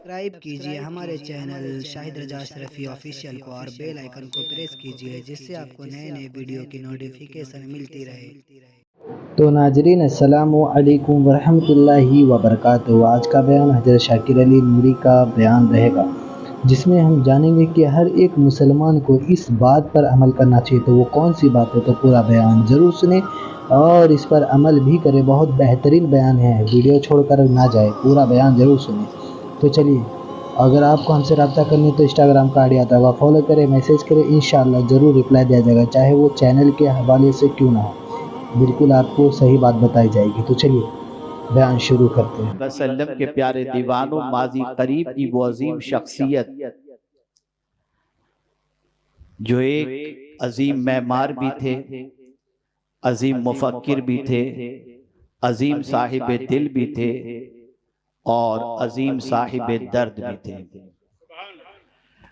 Subscribe कीजिए हमारे channel Shahid रजा Ashrafi official को और बेल आइकन को प्रेस कीजिए जिससे आपको नए नए वीडियो की नोटिफिकेशन मिलती रहे। तो नाजरीन अस्सलामु अलैकुम वरहमतुल्लाहि वबरकातुहू। आज का बयान हज़रत शाकिर अली नूरी का बयान रहेगा, जिसमें हम जानेंगे कि हर एक मुसलमान को इस बात पर अमल करना चाहिए। तो वो कौन सी बात है, तो पूरा बयान ज़रूर सुने और इस पर अमल भी करें। बहुत बेहतरीन बयान है, वीडियो छोड़कर ना जाए, पूरा बयान ज़रूर सुने। तो चलिए, अगर आपको हमसे रब्ता करनी तो इंस्टाग्राम का आईडी आता होगा, फॉलो करें, मैसेज करें, इंशाअल्लाह ज़रूर रिप्लाई दिया जाएगा, चाहे वो चैनल के हवाले से क्यों ना हो। बिल्कुल आपको सही बात बताई जाएगी। तो चलिए बयान शुरू करते हैं। वसल्लम के प्यारे दीवानों, माजी करीब की वो अजीम शख्सियत जो एक अजीम मेमार भी थे, अजीम मुफक्किर भी थे, अजीम साहिब दिल भी थे और अजीम साहिब दर्द भी थे।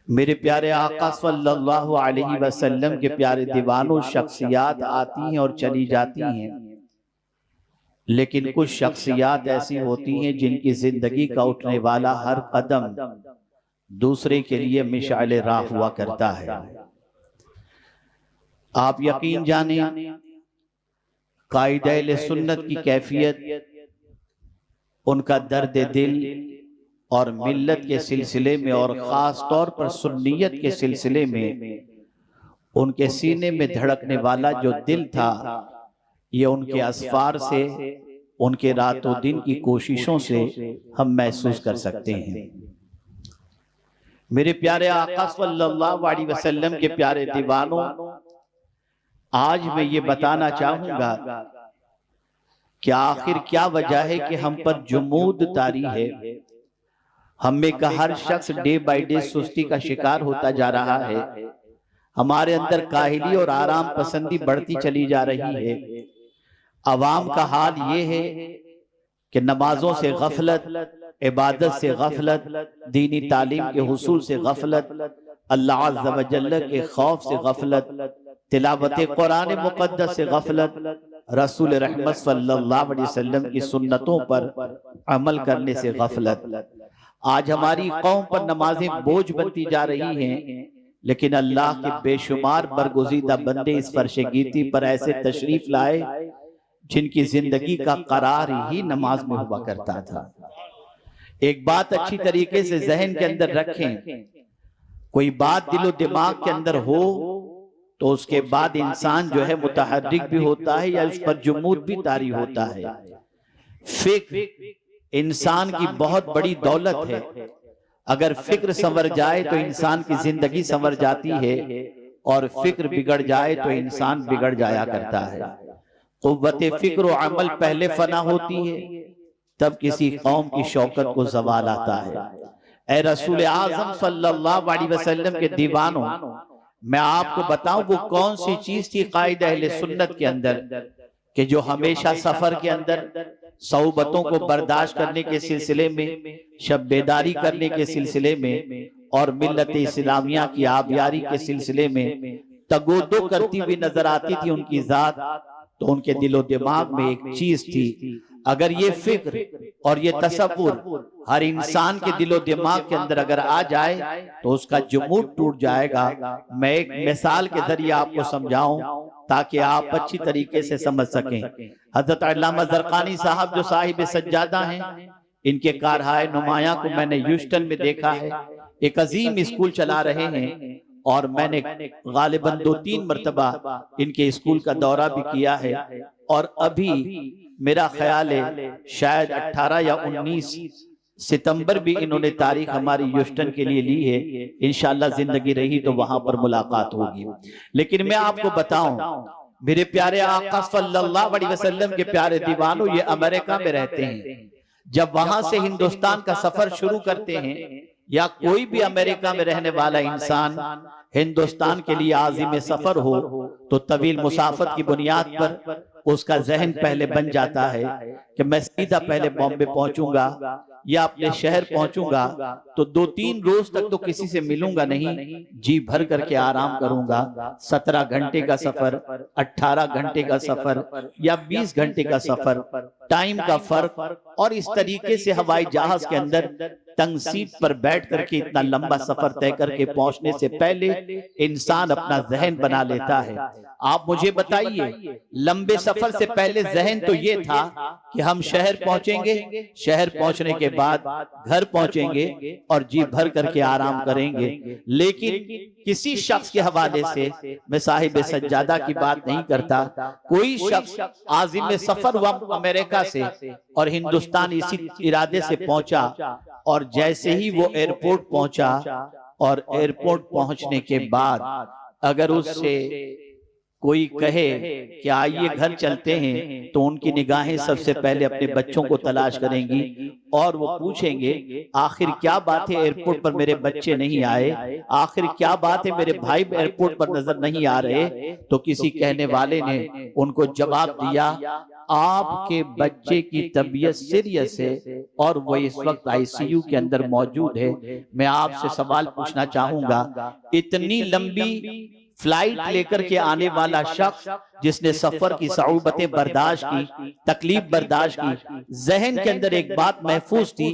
मेरे प्यारे आका सल्लल्लाहु अलैहि वसल्लम के प्यारे दीवानों, शख्सियात आती हैं और चली जाती हैं, लेकिन कुछ शख्सियात ऐसी होती हैं जिनकी जिंदगी का उठने वाला हर कदम दूसरे के लिए मिशाले राह हुआ करता है। आप यकीन जाने, कायदे अहले सुन्नत की कैफियत, उनका दर्द दिल और मिल्लत के सिलसिले में और ख़ास तौर पर सुन्नियत के सिलसिले में उनके सीने में धड़कने वाला जो दिल था, ये उनके असफार से, उनके रातों दिन की कोशिशों से हम महसूस कर सकते हैं। मेरे प्यारे आका सल्लल्लाहु अलैहि वसल्लम के प्यारे दीवानों, आज मैं ये बताना चाहूंगा कि आखिर क्या वजह है कि हम पर जुमूद तारी है। हम में का हर शख्स डे बाय डे सुस्ती का शिकार होता जा रहा है। हमारे अंदर काहिली और आराम पसंदी बढ़ती चली जा रही है। अवाम का हाल ये है कि नमाजों से गफलत, इबादत से गफलत, दीनी तालीम के हुसूल से गफलत, अल्लाह अज़्ज़ व जल्ल के खौफ से गफलत, तिलावत कुरान मुक़द्दस से गफलत, रसूल रहमत सल्लल्लाहु अलैहि वसल्लम की सुन्नतों पर अमल करने से गफलत। आज हमारी कौम पर नमाजें बोझ बनती जा रही हैं, लेकिन अल्लाह के बेशुमार बरगुज़ीदा बंदे इस फर्श गीती पर ऐसे तशरीफ लाए जिनकी जिंदगी का करार ही नमाज में हुआ करता था। एक बात अच्छी तरीके से जहन के अंदर रखें, कोई बात दिलो दिमाग के अंदर हो तो उसके बाद इंसान जो है मुतहर्रिक भी होता है या उस पर जुमूद भी तारी होता है। फिक्र इंसान की बहुत बड़ी दौलत है। अगर फिक्र संवर जाए तो इंसान की जिंदगी संवर जाती है और फिक्र बिगड़ जाए तो इंसान बिगड़ जाया करता है। कुव्वते फिक्र और अमल पहले फना होती है, तब किसी कौम की शौकत को जवाल आता है। ऐ रसूल आज़म सल्लल्लाहु अलैहि वसल्लम के दीवानों, मैं आपको बताऊं वो कौन सी चीज थी कायदे अहले सुन्नत के अंदर कि जो हमेशा सफर के अंदर सौबतों को बर्दाश्त करने के सिलसिले में, शब बेदारी करने के सिलसिले में और मिल्लत इस्लामिया की आबियारी के सिलसिले में तगोदो करती हुई नजर आती थी उनकी जात। तो उनके दिलो दिमाग में एक चीज थी, अगर ये फिक्र और ये तसव्वुर हर इंसान के दिलो दिमाग के अंदर अगर आ जाए तो उसका जुमूद टूट जाएगा। मैं एक मिसाल के जरिए आपको समझाऊं ताकि आप अच्छी तरीके से समझ सकें। हजरत अल्लामा ज़रक़ानी साहब जो साहिब सज्जादा हैं, इनके कारहाय नुमाया को मैंने ह्यूस्टन में देखा है। एक अजीम स्कूल चला रहे हैं और मैंने गालिबन 2-3 मरतबा इनके स्कूल का दौरा भी किया है। और अभी मेरा ख्याल है शायद 18 या 19 सितंबर भी इन्होंने तारीख हमारी ह्यूस्टन के लिए ली है। इंशाअल्लाह जिंदगी रही तो वहां पर मुलाकात होगी। लेकिन मैं आपको बताऊं, मेरे प्यारे आका सल्लल्लाहु अलैहि वसल्लम के प्यारे दीवानों, ये अमेरिका में रहते हैं। जब वहां से हिंदुस्तान का सफर शुरू करते हैं या कोई भी अमेरिका में रहने वाला इंसान हिंदुस्तान के लिए आज़िम सफर हो तो तवील मुसाफत की बुनियाद पर उसका जहन पहले बन जाता है कि मैं सीधा पहले बॉम्बे पहुंचूंगा या अपने शहर पहुंचूंगा तो 2-3 रोज तक तो किसी से मिलूंगा नहीं, जी भर करके आराम करूंगा। 17 घंटे का सफर, 18 घंटे का सफर या 20 घंटे का सफर, टाइम का फर्क, और इस तरीके से हवाई जहाज के अंदर तंग सीट पर बैठ करके इतना लंबा सफर तय करके पहुंचने से पहले इंसान अपना जहन बना लेता है। आप मुझे बताइए, लंबे सफर से पहले जहन तो ये था कि हम शहर पहुंचेंगे, शहर पहुंचने के बाद घर पहुंचेंगे और जी भर करके आराम करेंगे। लेकिन किसी शख्स के हवाले से, मैं साहिब सज्जादा की बात नहीं करता, कोई शख्स आज़िम सफर हुआ अमेरिका से और हिंदुस्तान इसी इरादे से पहुंचा, और जैसे ही वो एयरपोर्ट पहुंचा और एयरपोर्ट पहुंचने के बाद अगर उससे कोई कहे कि आइए घर चलते हैं, तो उनकी निगाहें सबसे पहले अपने बच्चों को तलाश करेंगी और वो पूछेंगे आखिर क्या बात है एयरपोर्ट पर मेरे बच्चे नहीं आए, आखिर क्या बात है मेरे भाई एयरपोर्ट पर नजर नहीं आ रहे। तो किसी कहने वाले ने उनको जवाब दिया, आपके बच्चे की तबीयत सीरियस है और वो इस वक्त आईसीयू के अंदर मौजूद है। मैं आपसे सवाल पूछना चाहूंगा, इतनी लंबी फ्लाइट लेकर के आने वाला शख्स जिसने सफर की सऊबतें बर्दाश्त की, तकलीफ बर्दाश्त की, जहन के अंदर एक बात महफूज थी,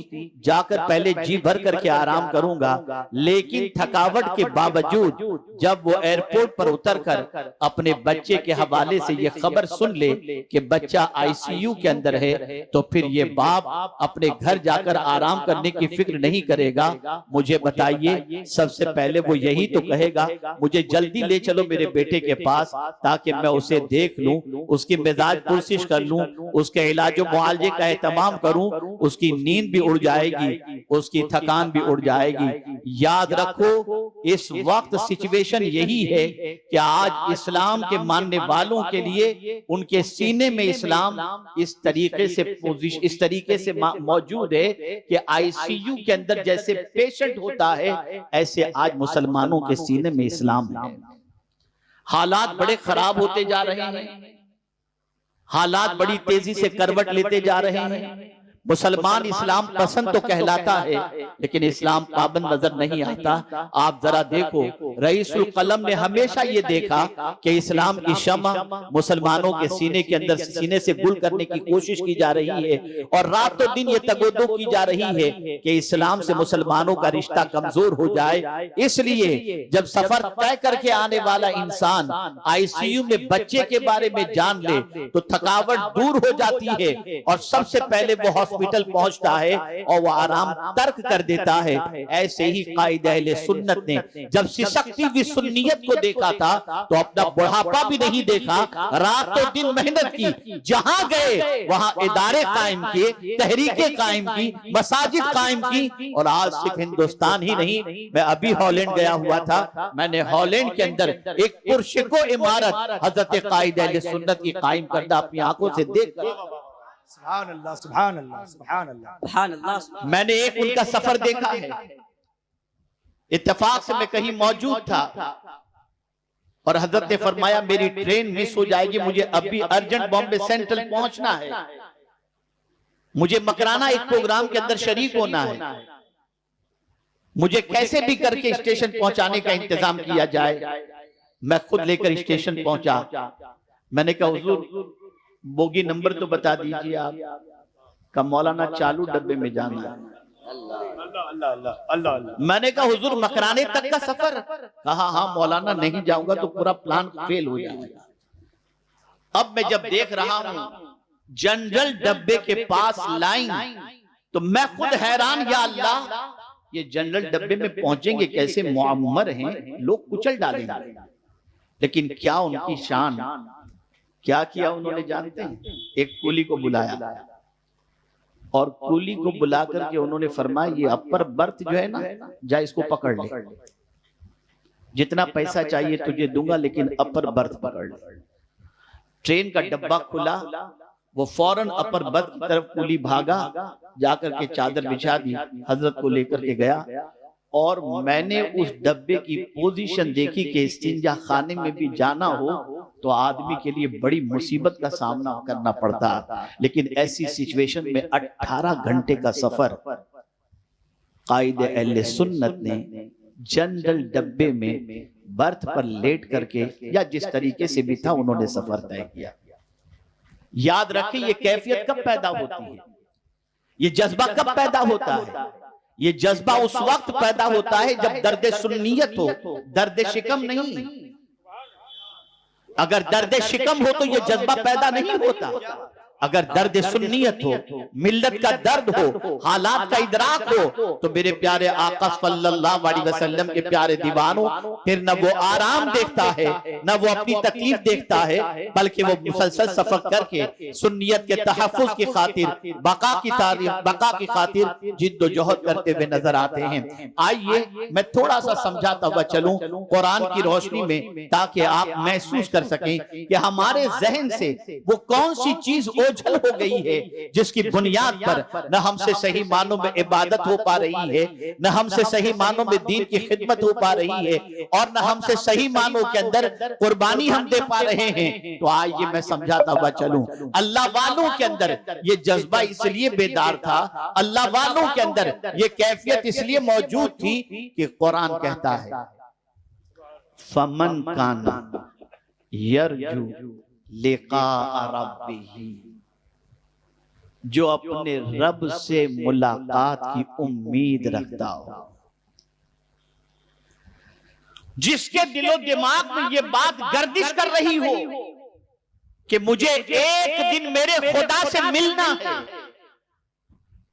जाकर पहले जी भर करके आराम करूंगा, लेकिन थकावट के बावजूद जब वो एयरपोर्ट पर उतरकर अपने बच्चे के हवाले से ये खबर सुन ले कि बच्चा आईसीयू के अंदर है, तो फिर ये बाप अपने घर जाकर आराम करने की फिक्र नहीं करेगा। मुझे बताइए, सबसे पहले वो यही तो कहेगा, मुझे जल्दी ले चलो मेरे बेटे के पास ताकि मैं उसे देख लूं, उसकी मिजाज कोशिश कर लूं, उसके इलाज और मुआवजे का एहतमाम करूं, उसकी नींद भी उड़ जाएगी, उसकी थकान भी उड़ जाएगी। याद रखो, इस वक्त सिचुएशन यही है कि आज इस्लाम के मानने वालों के लिए उनके सीने में इस्लाम इस तरीके से मौजूद है कि आईसीयू के अंदर जैसे पेशेंट होता है, ऐसे आज मुसलमानों के सीने में इस्लाम है। हालात बड़े खराब होते जा रहे हैं, हालात बड़ी तेजी से करवट लेते जा रहे हैं। मुसलमान इस्लाम पसंद तो कहलाता है, लेकिन इस्लाम पाबंद नजर नहीं आता। आप जरा देखो, रईसुल कलम ने हमेशा ये देखा कि इस्लाम की शम्मा मुसलमानों के सीने के अंदर सीने से गुल करने की कोशिश की जा रही है, और रातों दिन ये तगोदो की जा रही है कि इस्लाम से मुसलमानों का रिश्ता कमजोर हो जाए। इसलिए जब सफर तय करके आने वाला इंसान आईसीयू में बच्चे के बारे में जान ले तो थकावट दूर हो जाती है, और सबसे पहले वो हॉस्पिटल पहुंचता है और वो आराम तर्क कर देता है। ऐसे ही कायदे अहले सुन्नत ने जब सिसकती हुई सुन्नियत को देखा था तो अपना बुढ़ापा भी नहीं देखा, रातों दिन मेहनत की, जहां गए वहां इदारे कायम किए, तहरीकें कायम की, मसाजिद कायम की। और आज सिर्फ हिंदुस्तान ही नहीं, मैं अभी हॉलैंड गया हुआ था, मैंने हॉलैंड के अंदर एक पुरशिको इमारत हजरत कायदे अहले सुन्नत की कायम करदा अपनी आंखों से देखकर, सुभान अल्लाह, सुभान अल्लाह, सुभान अल्लाह, सुभान अल्लाह, मैंने एक उनका सफर देखा है। इत्तेफाक से मैं कहीं मौजूद था और हजरत ने फरमाया मेरी ट्रेन मिस हो जाएगी, मुझे अभी अर्जेंट बॉम्बे सेंट्रल पहुंचना है, मुझे मकराना एक प्रोग्राम के अंदर शरीक होना है, मुझे कैसे भी करके स्टेशन पहुंचाने का इंतजाम किया जाए। मैं खुद लेकर स्टेशन पहुंचा। मैंने कहा हुजूर बोगी नंबर तो बता दीजिए आप। का मौलाना चालू डब्बे में जाना है। मैंने कहा हुजूर मकराने तक का सफर। कहा हाँ मौलाना नहीं जाऊंगा तो पूरा प्लान फेल हो जाएगा। अब मैं जब देख रहा हूं जनरल डब्बे के पास लाइन, तो मैं खुद हैरान, या अल्लाह ये जनरल डब्बे में पहुंचेंगे कैसे, मुअम्मर हैं, लोग कुचल डालेंगे। लेकिन क्या उनकी शान, क्या किया उन्होंने जानते हैं? एक कुली को बुलाया और कुली को बुला करके उन्होंने फरमाया ये अपर बर्थ जो है ना, जा इसको पकड़ ले, जितना पैसा चाहिए तुझे दूंगा लेकिन अपर बर्थ पकड़ ले। ट्रेन का डब्बा खुला, वो फौरन अपर बर्थ की तरफ कुली भागा, जाकर के चादर बिछा दी, हजरत को लेकर के गया और मैंने उस डब्बे की पोजीशन देखी कि इस्तिंजा खाने में भी जाना हो तो आदमी के लिए बड़ी मुसीबत का सामना करना पड़ता। लेकिन ऐसी सिचुएशन में 18 घंटे का सफर कायदे अहले सुन्नत ने जनरल डब्बे में बर्थ पर लेट करके या जिस तरीके से भी था उन्होंने सफर तय किया। याद रखें, ये कैफियत कब पैदा होती है, ये जज्बा कब पैदा होता है? ये जज्बा उस वक्त पैदा होता है जब दर्द सुन्नियत हो, दर्द शिकम नहीं। अगर दर्द शिकम हो तो ये जज्बा पैदा नहीं होता। अगर दर्द सुन्नियत हो, मिल्लत का दर्द हो, हालात का इदराक हो, तो मेरे प्यारे आका सल्लल्लाहु अलैहि वसल्लम के प्यारे दीवानों, फिर न वो आराम देखता है न वो अपनी तकलीफ देखता है, बल्कि वो मुसलसल सफर करके सुन्नियत के तहफ्फुज की खातिर, बका की खातिर जिद्दोजहद करते हुए नजर आते हैं। आइए मैं थोड़ा सा समझाता हुआ चलूं कुरान की रोशनी में, ताकि आप महसूस कर सकें कि हमारे जहन से वो कौन सी चीज ओझल हो गई है जिसकी बुनियाद पर न हमसे सही मानों में इबादत हो पा रही है, न हमसे सही मानों में दीन की खिदमत हो पा रही है, और न हमसे सही मानों के अंदर कुर्बानी हम दे पा रहे हैं। तो आइए मैं समझाता हुआ चलूं, अल्लाह वालों के अंदर ये जज्बा इसलिए बेदार था, अल्लाह वालों के अंदर ये कैफियत इसलिए मौजूद थी कि कुरान कहता है फमन काना यरजू लिका रब्बिही, जो अपने रब से मुलाकात की उम्मीद रखता हो, जिसके दिलो दिमाग में ये बात गर्दिश कर रही हो कि मुझे एक दिन मेरे खुदा से मिलना है,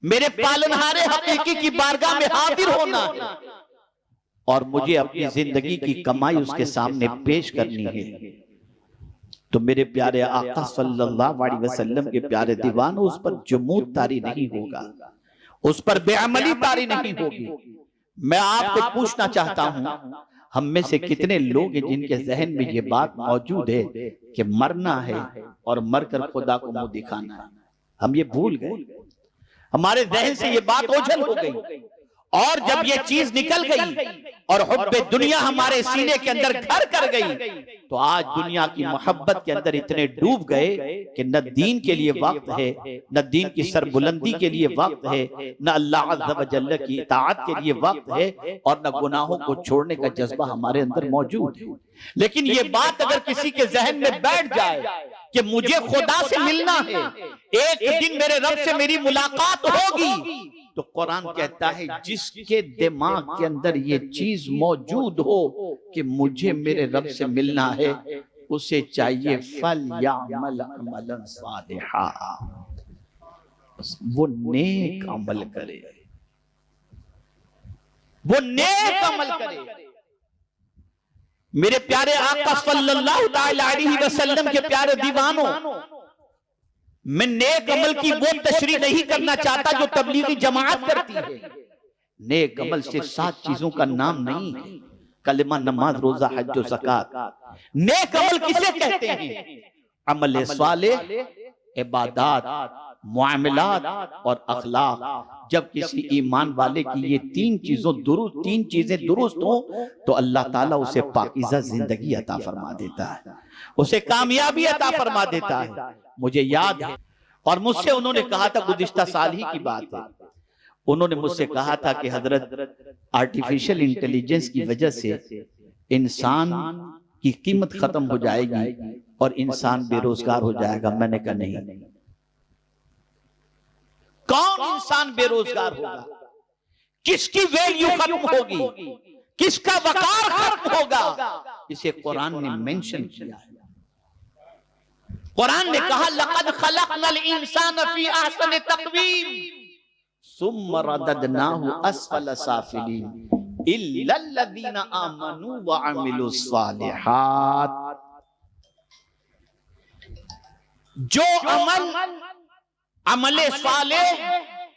मेरे पालनहारे हकीकी की बारगाह में हाजिर होना है, और मुझे अपनी जिंदगी की कमाई उसके सामने पेश करनी है। तो मेरे प्यारे आका सल्लल्लाहु अलैहि वसल्लम के प्यारे दीवानों, उस पर जुमूद तारी नहीं होगा, उस पर बेअमली तारी नहीं होगी। मैं आपको पूछना चाहता हूं, हम में से कितने लोग हैं जिनके जहन में ये बात मौजूद है कि मरना है और मरकर खुदा को मुंह दिखाना है? हम ये भूल गए, हमारे जहन से ये बात ओझल हो गई, और जब ये चीज निकल गई और हुब्बे दुनिया हमारे सीने के अंदर घर कर गई, तो आज दुनिया की मोहब्बत के अंदर इतने डूब गए कि न दीन के लिए वक्त है, न दीन की सरबुलंदी के लिए वक्त है, न अल्लाह अज़्ज़ व जल्ल की इताअत के लिए वक्त है, और न गुनाहों को छोड़ने का जज्बा हमारे अंदर मौजूद है। लेकिन ये बात अगर किसी के जहन में बैठ जाए कि मुझे खुदा से मिलना है, एक दिन मेरे रब से मेरी मुलाकात होगी, तो कुरान कहता है जिसके दिमाग के अंदर ये चीज मौजूद हो कि मुझे मेरे रब से मिलना है, उसे चाहिए फल यामल अमलन सालिहा, वो नेक अमल करे, वो नेक अमल करे। मेरे प्यारे आका सल्लल्लाहु अलैहि वसल्लम के प्यारे दीवानों, मैं नेक अमल की वो तशरीह नहीं करना चाहता जो तबलीगी जमात करती है। नेक अमल सिर्फ 7 चीजों का नाम नहीं है, कलमा, नमाज, रोजा, हज और ज़कात। नेक अमल किसे कहते हैं? अमल सालेह, इबादत, मुआमलात और अखलाक। जब किसी ईमान वाले की ये 3 चीजें दुरुस्त हो तो अल्लाह ताला उसे पाकीज़ा जिंदगी अता फरमा देता है, उसे कामयाबी अता फरमा देता है। मुझे याद है, और मुझसे उन्होंने कहा था, गुज़िश्ता साल ही की बात है, उन्होंने मुझसे कहा था कि हजरत आर्टिफिशियल इंटेलिजेंस की वजह से इंसान की कीमत खत्म हो जाएगी और इंसान बेरोजगार हो जाएगा। मैंने कहा नहीं, कौन इंसान बेरोजगार होगा? किसकी वैल्यू खत्म होगी? किसका वकार खत्म होगा? इसे कुरान ने मेंशन किया है। कुरान ने कहा लक़द खलक़नल इंसान फी अहसनि तक़वीम सुम्मा रददनाहु अस्फल साफिलीन इल्लल लज़ीना आमनू व अमिलुस सालिहात। जो अमले सालेह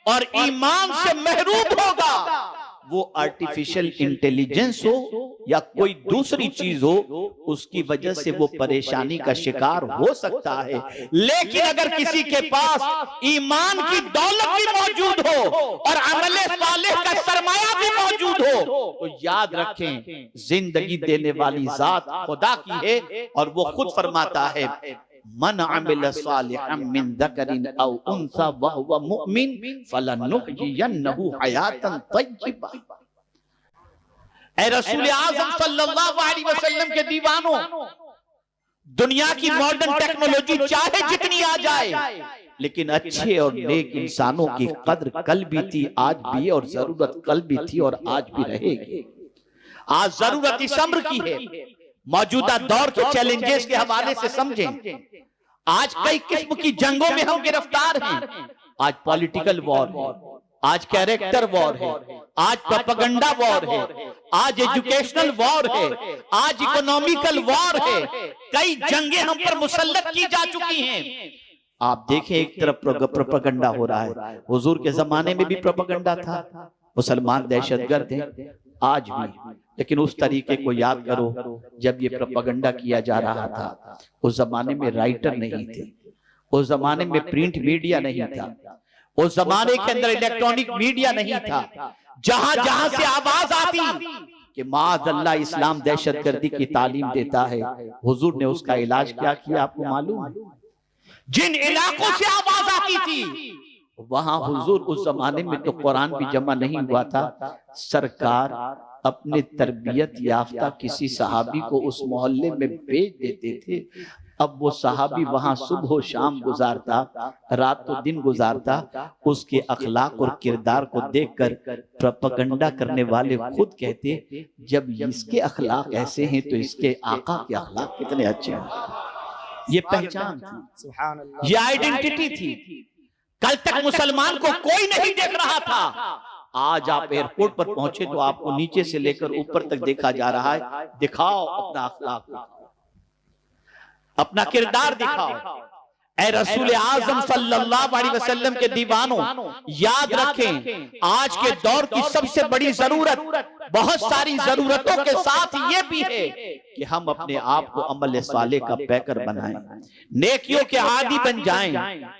और ईमान से महरूम होगा, वो आर्टिफिशियल इंटेलिजेंस हो या कोई दूसरी चीज हो, उसकी वजह से वो परेशानी का शिकार हो सकता है। लेकिन अगर किसी के पास ईमान की दौलत भी मौजूद हो और अमले सालेह का सरमाया भी मौजूद हो, तो याद याद रखें जिंदगी देने वाली जात खुदा की है और वो खुद फरमाता है मन अमिल सालिहन मिन ज़करिन औ उन्सा व हुवा मुमिन फलनुहयिन्नहु हयातन तय्यबा। ऐ रसूल आज़म सल्लल्लाहु अलैहि वसल्लम के दीवानों, दुनिया की मॉडर्न टेक्नोलॉजी चाहे जितनी आ जाए, लेकिन अच्छे और नेक इंसानों की कद्र कल भी थी, आज भी, और जरूरत कल भी थी और आज भी रहेगी। आज जरूरत इस अम्र की है, मौजूदा दौर के चैलेंजेस के हवाले से समझें। आज कई किस्म की जंगों में हम गिरफ्तार हैं। आज पॉलिटिकल वॉर है, आज कैरेक्टर वॉर है, आज प्रोपेगेंडा वॉर है, आज एजुकेशनल वॉर है, आज इकोनॉमिकल वॉर है। कई जंगें हम पर मुसल्लत की जा चुकी हैं। आप देखें, एक तरफ प्रोपेगेंडा हो रहा है, हुजूर के जमाने में भी प्रोपेगेंडा था, मुसलमान दहशतगर्द हैं आज भी, लेकिन उस तरीके को याद करो जब ये प्रोपेगेंडा किया जा रहा था। उस जमाने में राइटर नहीं थे, उस जमाने में प्रिंट मीडिया नहीं था, उस जमाने के अंदर इलेक्ट्रॉनिक मीडिया नहीं था। जहां जहां से आवाज आती कि माअज़ल्लाह इस्लाम दहशतगर्दी की तालीम देता है, हुजूर ने उसका इलाज क्या किया आपको मालूम है? जिन इलाकों से आवाज आती थी वहां हुजूर, उस जमाने में तो कुरान भी जमा नहीं हुआ था, सरकार अपने तरबियत याफ्ता किसी सहाबी को उस मोहल्ले में भेज देते थे। अब वो सहाबी वहां सुबह शाम गुजारता, रात तो दिन गुजारता, उसके अखलाक और किरदार को देखकर प्रोपेगेंडा करने वाले खुद कहते जब इसके अखलाक ऐसे हैं तो इसके आका के अखलाक कितने अच्छे हैं। ये पहचान थी, ये आइडेंटिटी थी। कल तक मुसलमान को कोई नहीं देख रहा था, आज आप एयरपोर्ट पर पहुंचे तो आपको नीचे से लेकर ऊपर तक देखा जा रहा है। दिखाओ अपना अखलाक, अपना किरदार दिखाओ। ऐ रसूल आज़म सल्लल्लाहु अलैहि वसल्लम के दीवानों, याद रखें आज के दौर की सबसे बड़ी जरूरत, बहुत सारी जरूरतों के साथ ये भी है कि हम अपने आप को अमल साले का पैकर बनाएं, नेकियों के आदी बन जाएं,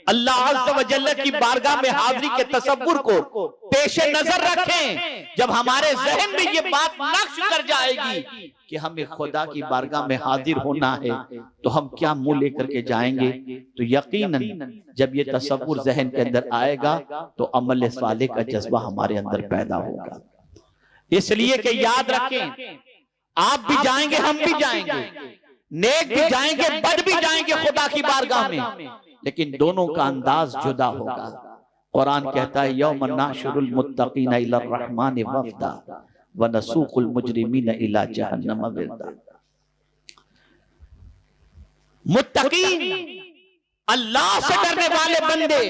अल्लाह अज़्ज़ व जल्ल की बारगाह में हाजिरी के तसव्वुर को पेशे नजर रखें। जब हमारे जहन में ये बात नक्श कर जाएगी कि हमें खुदा की बारगाह में हाजिर होना है तो हम क्या मुंह लेकर के जाएंगे, तो यकीनन जब ये तसव्वुर जहन के अंदर आएगा तो अमल साले का जज्बा हमारे अंदर पैदा होगा। इसलिए कि याद रखें, आप भी जाएंगे, हम भी जाएंगे, नेक भी जाएंगे, बद भी जाएंगे खुदा की बारगाह में, लेकिन दोनों का अंदाज जुदा होगा। कुरान कहता है यौम नहशुरुल मुत्तकीना इला रहमान वफ्दा व नसूकुल मुजरिमीना इला जहन्नम विरदा। मुत्तकीन अल्लाह से डरने वाले बंदे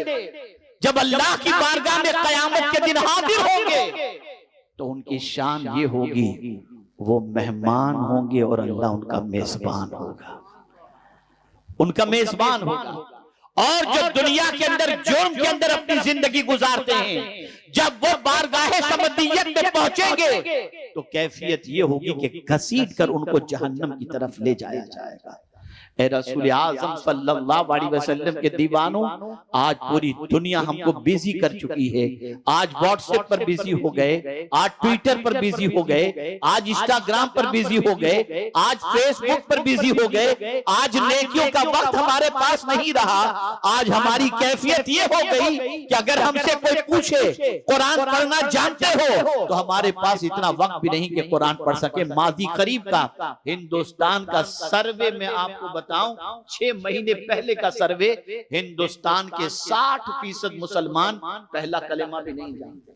जब अल्लाह की बारगाह में कयामत के दिन हाजिर होंगे तो उनकी शान ये होगी, वो मेहमान होंगे और अल्लाह उनका मेजबान होगा, उनका मेजबान होगा। और जो दुनिया के अंदर जुर्म के अंदर अपनी जिंदगी गुजारते हैं, जब वो बारगाहे समदियत में पहुंचेंगे तो कैफियत ये होगी कि घसीट कर उनको जहन्नम की तरफ ले जाया जाएगा। ए रसूल आज़म सल्लल्लाहु अलैहि वसल्लम के दीवानों, आज पूरी दुनिया हमको बिजी कर चुकी है। आज व्हाट्सएप पर बिजी हो गए, आज ट्विटर पर बिजी हो गए, आज इंस्टाग्राम पर बिजी हो गए, आज फेसबुक पर बिजी हो गए। आज नेकियों का वक्त हमारे पास नहीं रहा। आज हमारी कैफियत ये हो गई कि अगर हमसे कोई पूछे कुरान पढ़ना जानते हो तो हमारे पास इतना वक्त भी नहीं कि कुरान पढ़ सके। माजी करीब का हिंदुस्तान का सर्वे में आपको बताऊं, 6 महीने पहले का सर्वे, हिंदुस्तान के 60% मुसलमान पहला कलेमा भी नहीं जानते,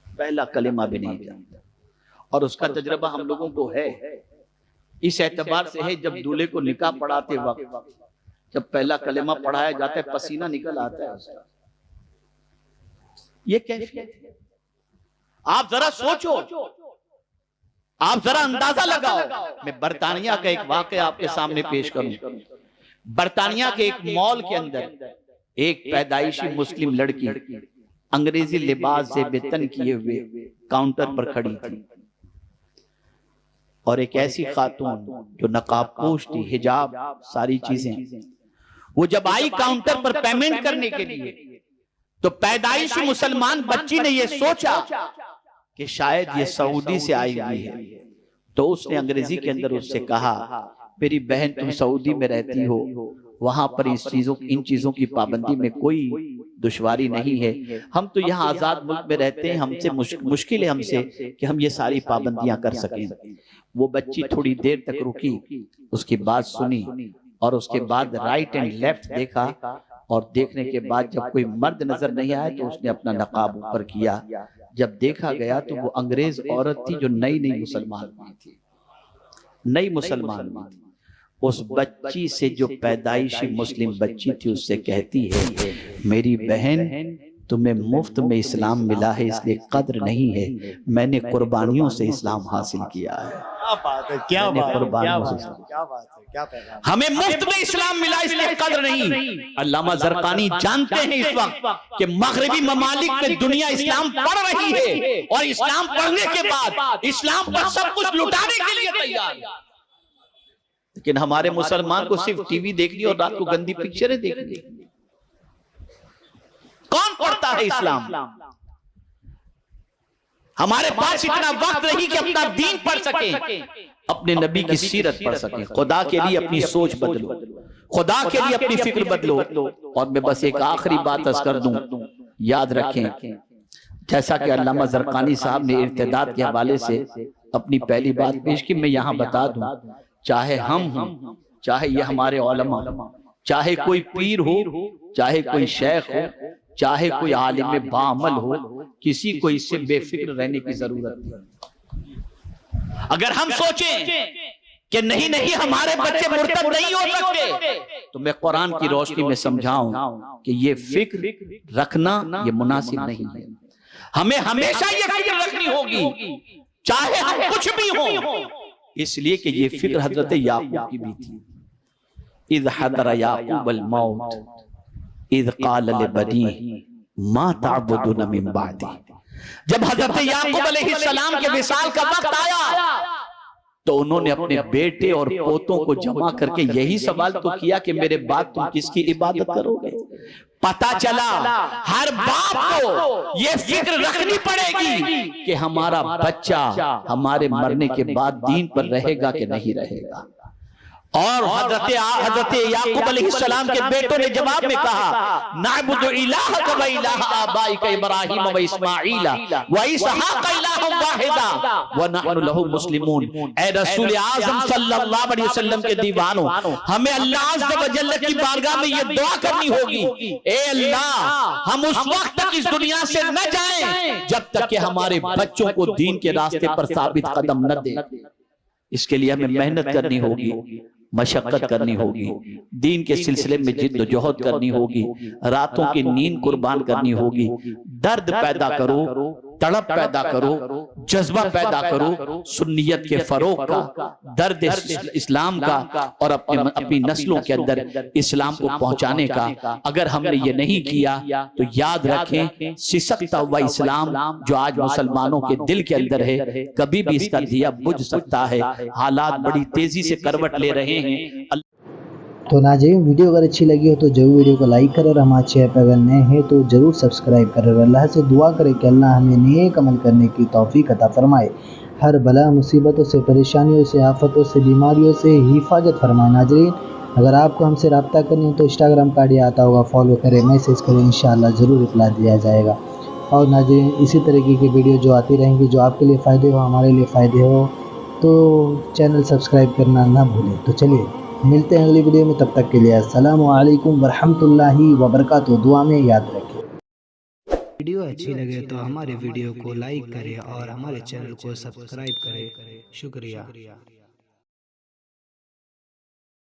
पहला कलेमा भी नहीं जानते। और उसका तजर्बा हम लोगों को है, इस एतबार से है जब दूल्हे को निकाह पढ़ाते वक्त जब पहला कलेमा पढ़ाया जाता है पसीना निकल आता है उसका। ये कैफियत है। आप जरा सोचो, आप जरा अंदाजा लगाओ। मैं बर्तानिया का एक वाकया आपके सामने पेश करूं। बर्तानिया के एक मॉल के अंदर एक पैदाइशी मुस्लिम लड़की अंग्रेजी लिबास से बेतन किए हुए काउंटर पर खड़ी थी और एक ऐसी खातून जो नकाबपोश थी, हिजाब, सारी चीजें, वो जब आई काउंटर पर पेमेंट करने के लिए तो पैदाइशी मुसलमान बच्ची ने ये सोचा कि शायद ये सऊदी से आई हुई है। तो उसने अंग्रेजी के अंदर उससे कहा, मेरी बहन तुम सऊदी में रहती हो, वहां पर इन चीजों की पाबंदी में कोई दुश्वारी नहीं है। हम तो यहाँ आजाद मुल्क में रहते हैं, हमसे मुश्किल है हमसे कि हम ये सारी पाबंदियां कर सकें। वो बच्ची थोड़ी देर तक रुकी, उसकी बात सुनी और उसके बाद राइट एंड लेफ्ट देखा, और देखने के बाद जब कोई मर्द नजर नहीं आया तो उसने अपना नकाब ऊपर किया। जब देखा गया तो वो अंग्रेज औरत थी जो नई नई मुसलमान हुई थी, नई मुसलमान हुई थी। उस बच्ची से जो पैदाइशी मुस्लिम बच्ची थी उससे कहती है, मेरी बहन तुम्हें मुफ्त में इस्लाम मिला है इसलिए कद्र नहीं है, मैंने कुर्बानियों से इस्लाम हासिल किया है। क्या बात है, क्या बात है, क्या बात है, क्या बात है, क्या पैगाम। हमें मुफ्त में इस्लाम मिला इसलिए कद्र नहीं। अल्लामा ज़रक़ानी जानते हैं इस वक्त कि मगरिबी ममालिक में दुनिया इस्लाम पढ़ रही है और इस्लाम पढ़ने के बाद इस्लाम पर सब कुछ लुटाने के लिए तैयार है, लेकिन हमारे मुसलमान को सिर्फ टीवी देखनी और रात को गंदी पिक्चरें देखनी। कौन पढ़ता है इस्लाम? हमारे पास इतना वक्त नहीं कि अपना दीन पढ़ सके, अपने नबी की सीरत पढ़ सके। खुदा के लिए अपनी सोच बदलो, खुदा के लिए अपनी फिक्र बदलो। और मैं बस एक आखिरी बात अर्ज कर दूं, याद रखें, जैसा कि अल्लामा ज़रक़ानी साहब ने इर्तिदाद के हवाले से अपनी पहली बात पेश की, मैं यहाँ बता दूं, चाहे हम हों, चाहे ये हमारे उलमा, चाहे कोई पीर हो, चाहे कोई शेख हो, चाहे कोई आलिम बाअमल हो, किसी को इससे बेफिक्र रहने की जरूरत नहीं। अगर हम सोचें कि नहीं नहीं हमारे बच्चे मुर्तद नहीं हो सकते, तो मैं कुरान की रोशनी में समझाऊं कि ये फिक्र रखना ये मुनासिब नहीं है। हमें हमेशा ये फिक्र रखनी होगी चाहे हम कुछ भी हो, इसलिए कि ये फिक्र हजरत याकूब की भी थी। इज़ हदर याकूब अल मौत इज़ क़ाल लिबनीही मा तअबुदून मिन बादी। जब हजरत याकूब अलैहिस्सलाम के विसाल का वक्त आया तो उन्होंने अपने बेटे और पोतों को जमा करके यही सवाल तो किया कि मेरे बाद तुम किसकी इबादत करोगे। पता चला हर बाप को ये फिक्र रखनी पड़ेगी कि हमारा बच्चा हमारे मरने के बाद दीन पर रहेगा कि नहीं रहेगा। और हजरत याकूब अलैहिस्सलाम के बेटों ने जवाब में कहा, नअबुदु इलाहक व इलाह आबाइक इब्राहीम व इस्माईल व इसहाक इलाहन वाहिदा व नहनु लहु मुस्लिमून। ए रसूल आज़म सल्लल्लाहु अलैहि वसल्लम के दीवानों, हमें अल्लाह अज़्ज़ व जल्ल की बारगाह में ये दुआ करनी होगी, ए अल्लाह हम उस वक्त तक इस दुनिया से न जाएं जब तक कि हमारे बच्चों को दीन के रास्ते पर साबित कदम न दें। इसके लिए हमें मेहनत करनी होगी, मशक्कत करनी होगी, दीन के सिलसिले में जिद्दोजहद करनी होगी, रातों की नींद कुर्बान करनी होगी। दर्द पैदा करो, तड़प पैदा करो, जज्बा पैदा करो सुन्नियत के फरोग का, दर्द इस्लाम का और अपनी नस्लों के अंदर इस्लाम को पहुंचाने का। अगर हमने ये नहीं किया तो याद रखें सिसकता हुआ इस्लाम जो आज मुसलमानों के दिल के अंदर है, कभी भी इसका दिया बुझ सकता है। हालात बड़ी तेजी से करवट ले रहे हैं। तो नाज़रीन, वीडियो अगर अच्छी लगी हो तो जरूर वीडियो को लाइक करें और हमारे चैनल पर अगर नए हैं तो ज़रूर सब्सक्राइब करें। अल्लाह से दुआ करें कि अल्लाह हमें नेक अमल करने की तौफीक अता फरमाए, हर बला मुसीबतों से, परेशानियों से, आफतों से, बीमारियों से हिफाजत फरमाए। नाज़रीन, अगर आपको हमसे रब्ता करनी हो तो इंस्टाग्राम का आईडी आता होगा, फॉलो करें, मैसेज करें, इंशाअल्लाह ज़रूर रिप्लाई दिया जाएगा। और नाज़रीन, इसी तरीके की वीडियो जो आती रहेंगी, जो आपके लिए फ़ायदे हो, हमारे लिए फ़ायदे हो, तो चैनल सब्सक्राइब करना ना भूलें। तो चलिए मिलते हैं अगली वीडियो में, तब तक के लिए अस्सलामु अलैकुम वरहमतुल्लाहि वबरकातुहू। दुआ में याद रखें। वीडियो अच्छी लगे तो हमारे वीडियो को लाइक करें और हमारे चैनल को सब्सक्राइब करें। शुक्रिया।